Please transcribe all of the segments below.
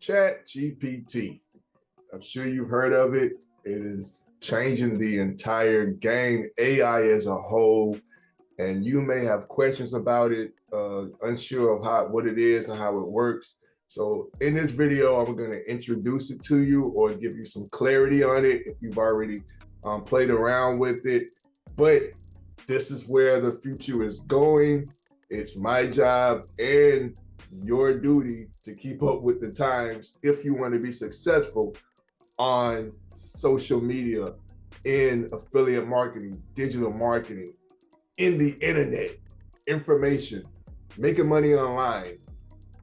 ChatGPT. I'm sure you've heard of it. It is changing the entire game, AI as a whole, and you may have questions about it, unsure of what it is and how it works. So in this video, I'm going to introduce it to you or give you some clarity on it if you've already played around with it. But this is where the future is going. It's my job and your duty to keep up with the times if you want to be successful on social media, in affiliate marketing, digital marketing, in the internet, information, making money online.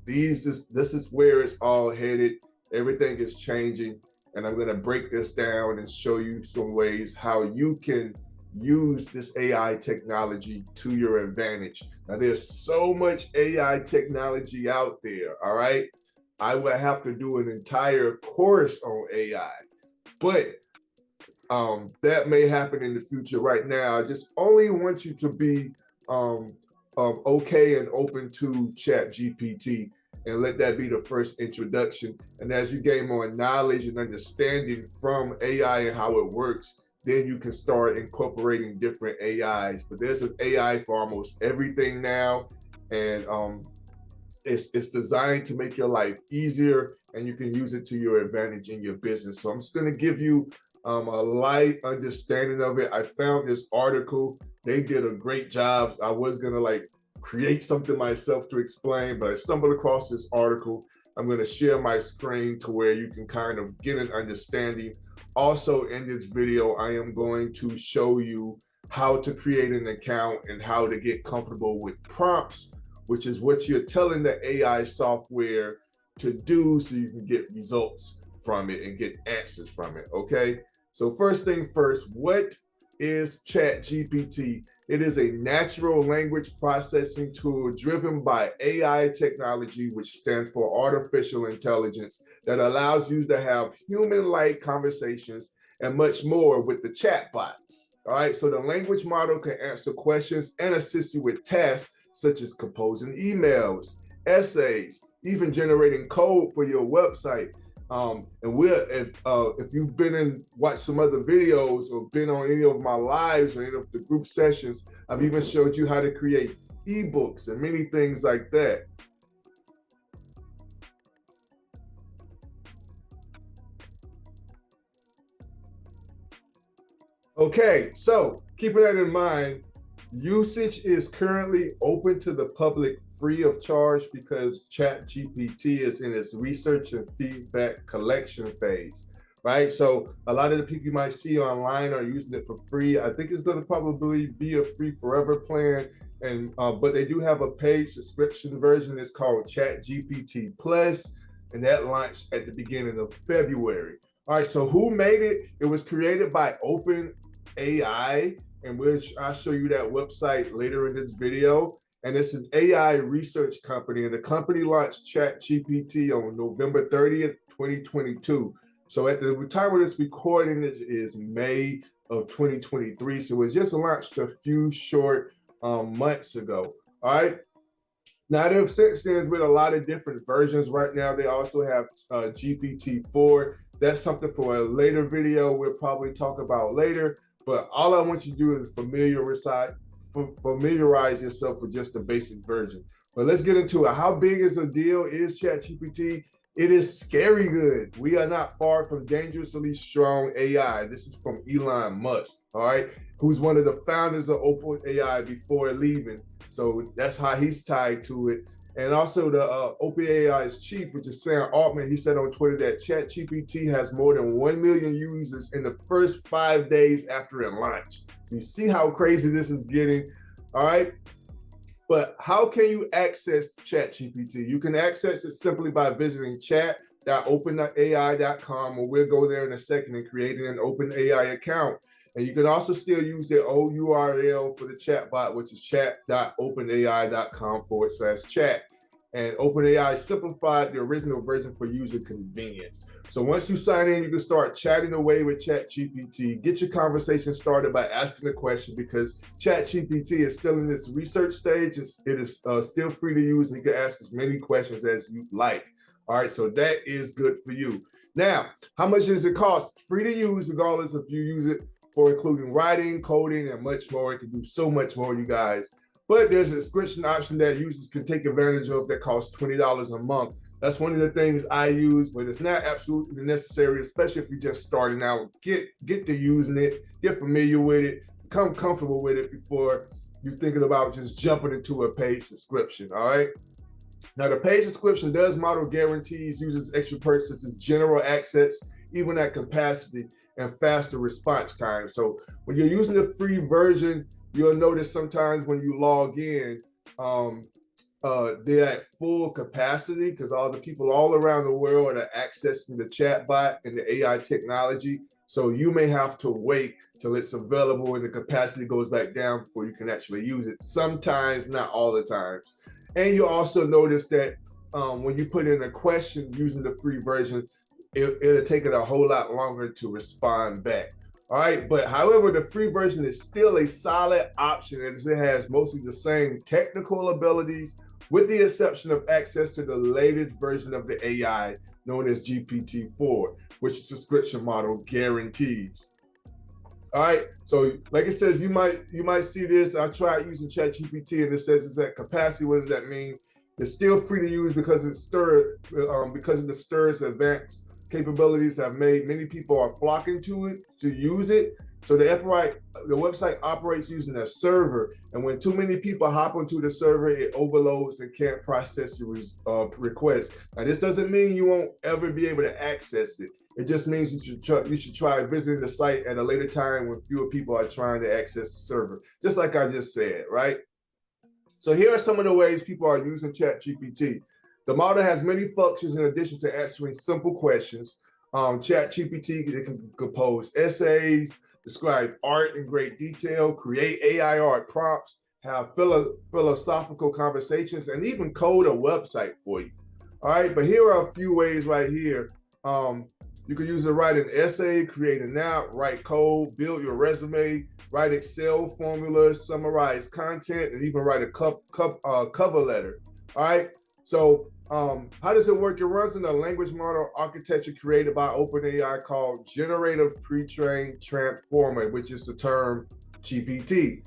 This is where it's all headed. Everything is changing, and I'm going to break this down and show you some ways how you can use this AI technology to your advantage. Now, there's so much AI technology out there, all right? I would have to do an entire course on AI, but that may happen in the future. Right now, I just only want you to be okay and open to ChatGPT, and let that be the first introduction. And as you gain more knowledge and understanding from AI and how it works, then you can start incorporating different AIs. But there's an AI for almost everything now, and it's designed to make your life easier, and you can use it to your advantage in your business. So I'm just going to give you a light understanding of it. I found this article. They did a great job. I was going to create something myself to explain, but I stumbled across this article. I'm going to share my screen to where you can kind of get an understanding. Also, in this video, I am going to show you how to create an account and how to get comfortable with prompts, which is what you're telling the AI software to do so you can get results from it and get answers from it, okay? So first thing first, what is ChatGPT? It is a natural language processing tool driven by AI technology, which stands for artificial intelligence, that allows you to have human-like conversations and much more with the chatbot. All right, so the language model can answer questions and assist you with tasks such as composing emails, essays, even generating code for your website. And if you've been and watched some other videos or been on any of my lives or any of the group sessions, I've even showed you how to create ebooks and many things like that. Okay, so keeping that in mind, usage is currently open to the public free of charge because ChatGPT is in its research and feedback collection phase, right? So a lot of the people you might see online are using it for free. I think it's going to probably be a free forever plan, and but they do have a paid subscription version. It's called ChatGPT Plus, and that launched at the beginning of February. All right, so who made it? It was created by OpenAI, in which I'll show you that website later in this video. And it's an AI research company, and the company launched ChatGPT on November 30th, 2022. So at the time of this recording is May of 2023. So it was just launched a few short months ago. All right. Now, they've since then there's been a lot of different versions. Right now, they also have GPT-4. That's something for a later video we'll probably talk about later. But all I want you to do is familiarize yourself with just the basic version. But let's get into it. How big is the deal is ChatGPT? It is scary good. We are not far from dangerously strong AI. This is from Elon Musk, all right, who's one of the founders of OpenAI before leaving. So that's how he's tied to it. And also the OpenAI's chief, which is Sam Altman, he said on Twitter that ChatGPT has more than 1 million users in the first 5 days after it launched. So you see how crazy this is getting, all right? But how can you access ChatGPT? You can access it simply by visiting chat.openai.com, or we'll go there in a second, and creating an OpenAI account. And you can also still use their old URL for the chatbot, which is chat.openai.com/chat. And OpenAI simplified the original version for user convenience. So once you sign in, you can start chatting away with ChatGPT. Get your conversation started by asking a question, because ChatGPT is still in this research stage. It is still free to use, and you can ask as many questions as you like. All right, so that is good for you. Now, how much does it cost? Free to use, regardless if you use it for including writing, coding, and much more. It can do so much more, you guys. But there's a subscription option that users can take advantage of that costs $20 a month. That's one of the things I use, but it's not absolutely necessary, especially if you're just starting out. Get to using it, get familiar with it, become comfortable with it before you're thinking about just jumping into a paid subscription, all right? Now, the paid subscription does model guarantees users extra perks such as general access, even at capacity, and faster response time. So when you're using the free version, you'll notice sometimes when you log in, they're at full capacity because all the people all around the world are accessing the chatbot and the AI technology. So you may have to wait till it's available and the capacity goes back down before you can actually use it. Sometimes, not all the time. And you also notice that when you put in a question using the free version, it'll take it a whole lot longer to respond back. All right, but however, the free version is still a solid option as it has mostly the same technical abilities, with the exception of access to the latest version of the AI known as GPT-4, which the subscription model guarantees. All right, so like it says, you might see this. I tried using ChatGPT and it says it's at capacity. What does that mean? It's still free to use because of the stir's advanced capabilities have made many people are flocking to it to use it. So the website operates using a server, and when too many people hop onto the server, it overloads and can't process your requests. Now, this doesn't mean you won't ever be able to access it. It just means you should try visiting the site at a later time when fewer people are trying to access the server, just like I just said, right? So here are some of the ways people are using ChatGPT. The model has many functions in addition to answering simple questions. ChatGPT can compose essays, describe art in great detail, create AI art prompts, have philosophical conversations, and even code a website for you. All right, but here are a few ways right here. You can use it to write an essay, create an app, write code, build your resume, write Excel formulas, summarize content, and even write a cover letter. All right, so how does it work? It runs in a language model architecture created by OpenAI called Generative Pre-trained Transformer, which is the term GPT.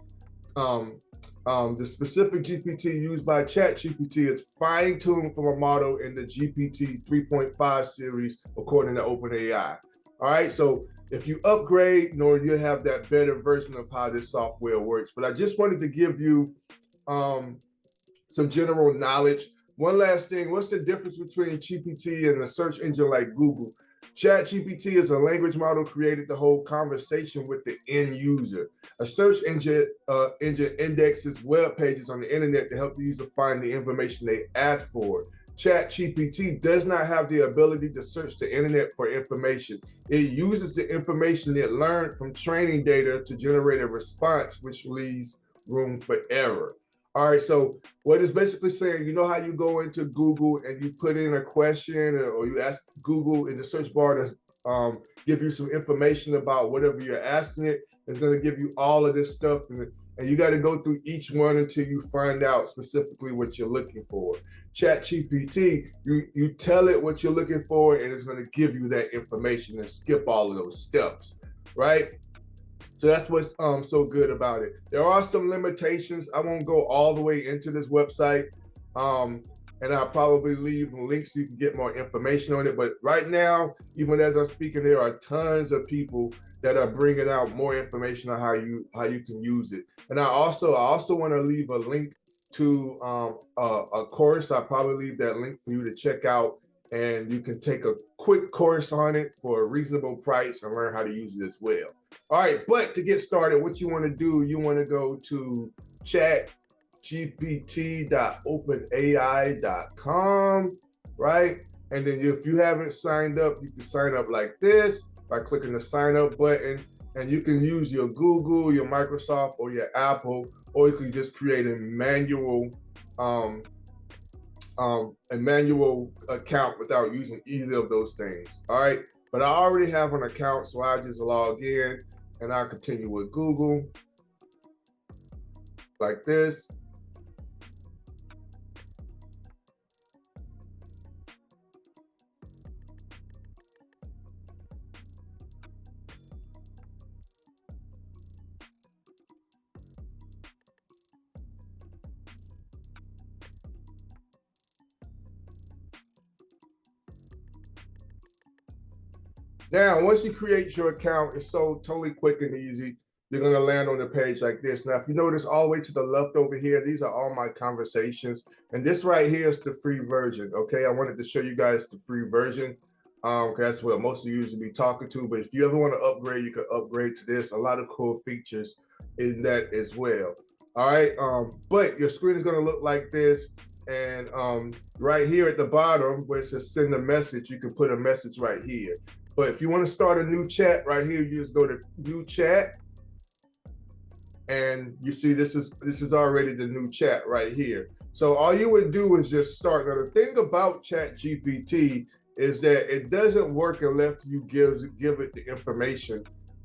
The specific GPT used by ChatGPT is fine-tuned from a model in the GPT 3.5 series, according to OpenAI. All right, so if you upgrade, you'll have that better version of how this software works. But I just wanted to give you some general knowledge. One last thing, what's the difference between GPT and a search engine like Google? ChatGPT is a language model created to hold conversation with the end user. A search engine indexes web pages on the internet to help the user find the information they ask for. ChatGPT does not have the ability to search the internet for information. It uses the information it learned from training data to generate a response, which leaves room for error. All right, so what it's basically saying, you know how you go into Google and you put in a question or you ask Google in the search bar to give you some information about whatever you're asking it. It's going to give you all of this stuff, and you got to go through each one until you find out specifically what you're looking for. ChatGPT, you tell it what you're looking for, and it's going to give you that information and skip all of those steps, right? So that's what's so good about it. There are some limitations. I won't go all the way into this website, and I'll probably leave links so you can get more information on it. But right now, even as I'm speaking, there are tons of people that are bringing out more information on how you can use it. And I also want to leave a link to a course. I'll probably leave that link for you to check out, and you can take a quick course on it for a reasonable price and learn how to use it as well. All right, but to get started, what you want to do, you want to go to chatgpt.openai.com, right? And then if you haven't signed up, you can sign up like this by clicking the sign up button, and you can use your Google, your Microsoft, or your Apple, or you can just create a manual account without using either of those things. All right, but I already have an account, so I just log in and I'll continue with Google like this. Now, once you create your account, it's so totally quick and easy. You're going to land on the page like this. Now, if you notice all the way to the left over here, these are all my conversations. And this right here is the free version. Okay, I wanted to show you guys the free version. That's what most of you usually be talking to. But if you ever want to upgrade, you can upgrade to this. A lot of cool features in that as well. All right, but your screen is going to look like this. And right here at the bottom where it says send a message, you can put a message right here. But if you want to start a new chat right here, you just go to new chat. And you see this is already the new chat right here. So all you would do is just start. Now the thing about ChatGPT is that it doesn't work unless you give it the information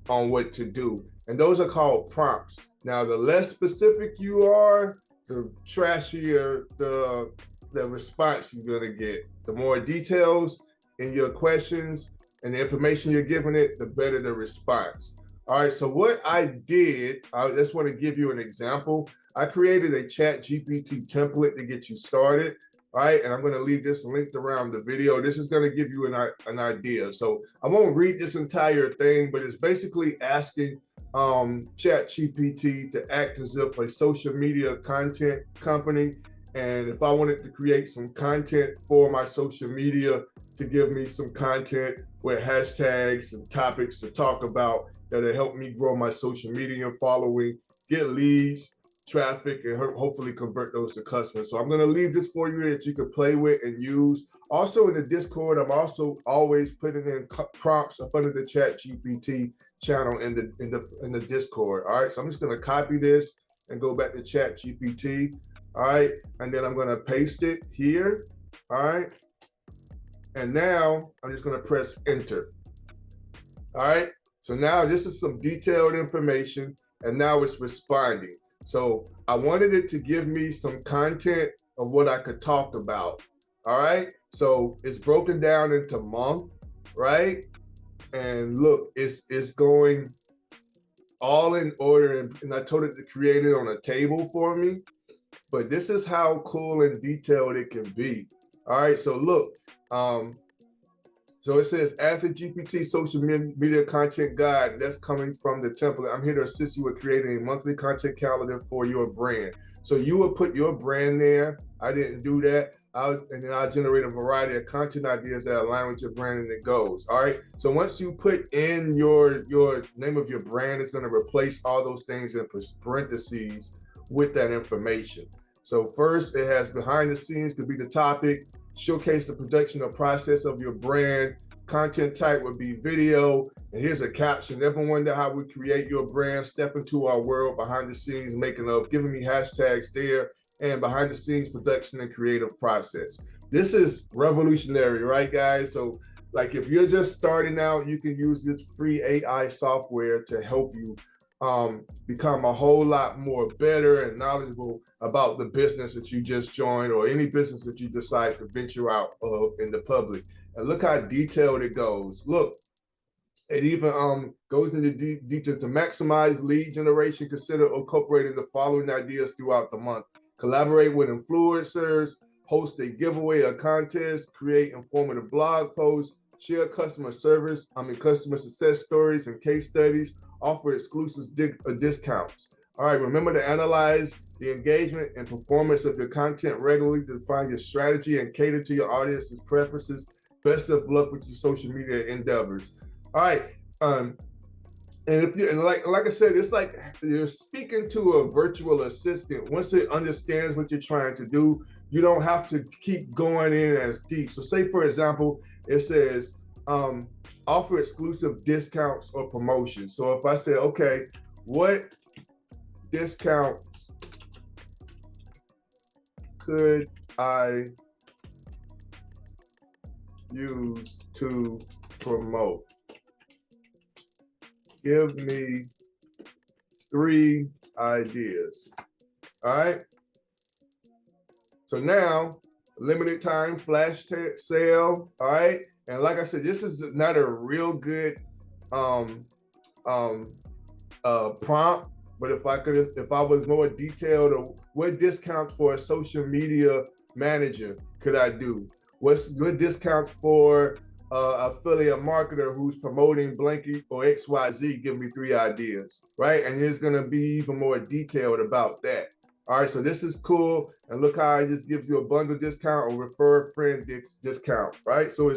on what to do. And those are called prompts. Now the less specific you are, the trashier the response you're gonna get. The more details in your questions and the information you're giving it, the better the response. All right, so what I did, I just want to give you an example. I created a ChatGPT template to get you started, all right? And I'm going to leave this linked around the video. This is going to give you an idea. So I won't read this entire thing, but it's basically asking ChatGPT to act as if a social media content company. And if I wanted to create some content for my social media, to give me some content with hashtags and topics to talk about that'll help me grow my social media following, get leads, traffic, and hopefully convert those to customers. So I'm gonna leave this for you that you can play with and use. Also in the Discord, I'm also always putting in prompts up under the ChatGPT channel in the Discord. All right, so I'm just gonna copy this and go back to ChatGPT. All right, and then I'm gonna paste it here. All right. And now I'm just gonna press enter. All right, so now this is some detailed information and now it's responding. So I wanted it to give me some content of what I could talk about. All right, so it's broken down into month, right? And look, it's going all in order, and I told it to create it on a table for me. But this is how cool and detailed it can be. All right, so look, so it says, as a GPT social media content guide, that's coming from the template. I'm here to assist you with creating a monthly content calendar for your brand. So you will put your brand there. I didn't do that. And then I'll generate a variety of content ideas that align with your brand and it goes. All right. So once you put in your name of your brand, it's going to replace all those things in parentheses with that information. So first, it has behind the scenes to be the topic, showcase the production or process of your brand. Content type would be video. And here's a caption. Ever wonder how we create your brand? Step into our world behind the scenes making of, giving me hashtags there, and behind the scenes production and creative process. This is revolutionary, right, guys? So like if you're just starting out, you can use this free AI software to help you become a whole lot more better and knowledgeable about the business that you just joined or any business that you decide to venture out of in the public. And look how detailed it goes. Look, it even goes into detail to maximize lead generation. Consider incorporating the following ideas throughout the month. Collaborate with influencers, host a giveaway or contest, create informative blog posts, share customer success stories and case studies, offer exclusive discounts. All right, remember to analyze the engagement and performance of your content regularly to define your strategy and cater to your audience's preferences. Best of luck with your social media endeavors. All right, and if you like I said, it's like you're speaking to a virtual assistant. Once it understands what you're trying to do, you don't have to keep going in as deep. So say for example, it says offer exclusive discounts or promotions. So if I say, okay, what discounts could I use to promote? Give me 3 ideas. All right. So now, limited time flash sale. All right. And like I said, this is not a real good prompt, but if I was more detailed, what discounts for a social media manager could I do? What's good discounts for affiliate marketer who's promoting blanket or XYZ, give me 3 ideas, right? And it's gonna be even more detailed about that. All right, so this is cool. And look how it just gives you a bundle discount or refer a friend discount, right? So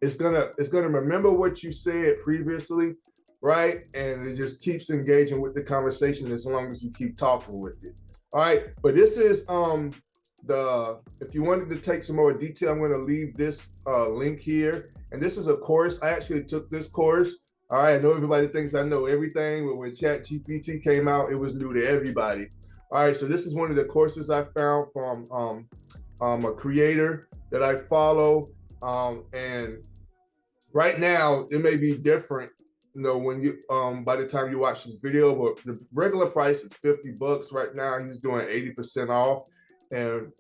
it's gonna remember what you said previously, right? And it just keeps engaging with the conversation as long as you keep talking with it. All right, but this is if you wanted to take some more detail, I'm going to leave this link here. And this is a course. I actually took this course. All right, I know everybody thinks I know everything, but when ChatGPT came out, it was new to everybody. All right, so this is one of the courses I found from a creator that I follow. And right now, it may be different, you know, when you by the time you watch this video, but the regular price is $50 right now. He's doing 80% off. And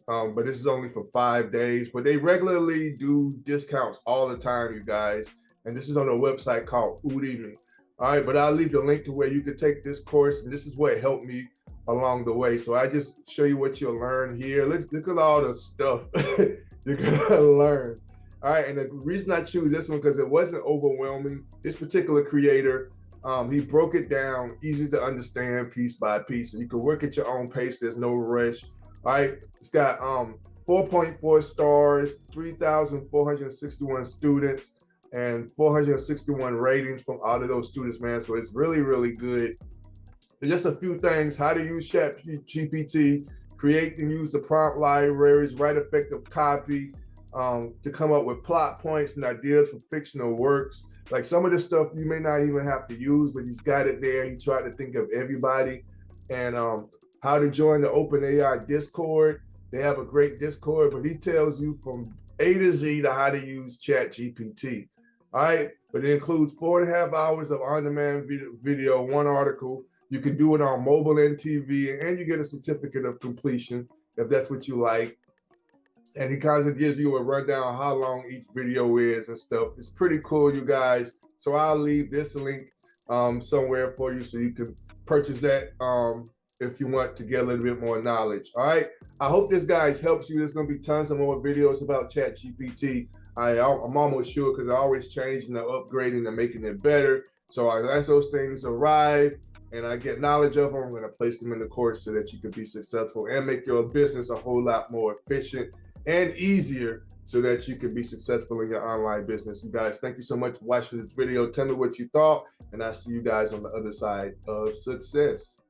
but this is only for 5 days, but they regularly do discounts all the time, you guys. And this is on a website called Udemy. All right, but I'll leave the link to where you can take this course, and this is what helped me along the way. So I just show you what you'll learn here. Look at all the stuff you're gonna learn. All right, and the reason I choose this one because it wasn't overwhelming. This particular creator, he broke it down, easy to understand, piece by piece. And you can work at your own pace. There's no rush. All right, it's got 4.4 stars, 3,461 students, and 461 ratings from all of those students, man. So it's really, really good. And just a few things: how to use ChatGPT, create and use the prompt libraries, write effective copy, to come up with plot points and ideas for fictional works. Like some of the stuff you may not even have to use, but he's got it there. He tried to think of everybody. And how to join the OpenAI Discord. They have a great Discord, but he tells you from A to Z to how to use ChatGPT. All right, but it includes 4.5 hours of on-demand video, 1 article. You can do it on mobile and TV, and you get a certificate of completion if that's what you like. And he kind of gives you a rundown how long each video is and stuff. It's pretty cool, you guys. So I'll leave this link somewhere for you so you can purchase that if you want to get a little bit more knowledge. All right. I hope this, guys, helps you. There's going to be tons of more videos about ChatGPT. I'm almost sure because they're always changing and upgrading and making it better. So as those things arrive and I get knowledge of them, I'm going to place them in the course so that you can be successful and make your business a whole lot more efficient and easier so that you can be successful in your online business. You guys, thank you so much for watching this video. Tell me what you thought, and I'll see you guys on the other side of success.